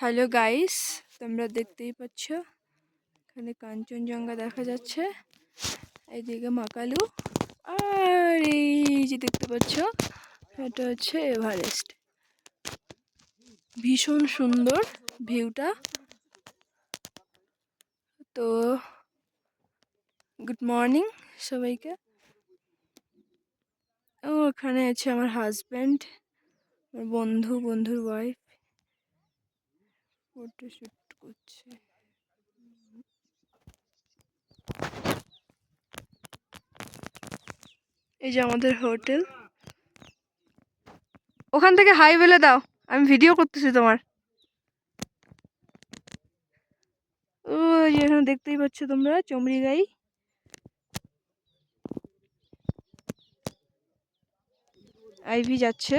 Hello guys, তোমরা দেখতেই পাচ্ছ এখানে কাঞ্চনজঙ্ঘা দেখা যাচ্ছে, এইদিকে মাকালু, আর এই যে দেখতে পাচ্ছ এটা হচ্ছে এভারেস্ট। ভীষণ সুন্দর ভিউটা। তো গুড মর্নিং সবাইকে। ও ওখানে আছে আমার হাজব্যান্ড, আমার বন্ধুর ওয়াইফ ফটো শুট করছে। এই যে আমাদের হোটেল। ওখান থেকে হাই বলে দাও, আমি ভিডিও করতেছি তোমার। ও এখানে দেখতেই পাচ্ছ তোমরা চমড়ি গাই। আইভি যাচ্ছে।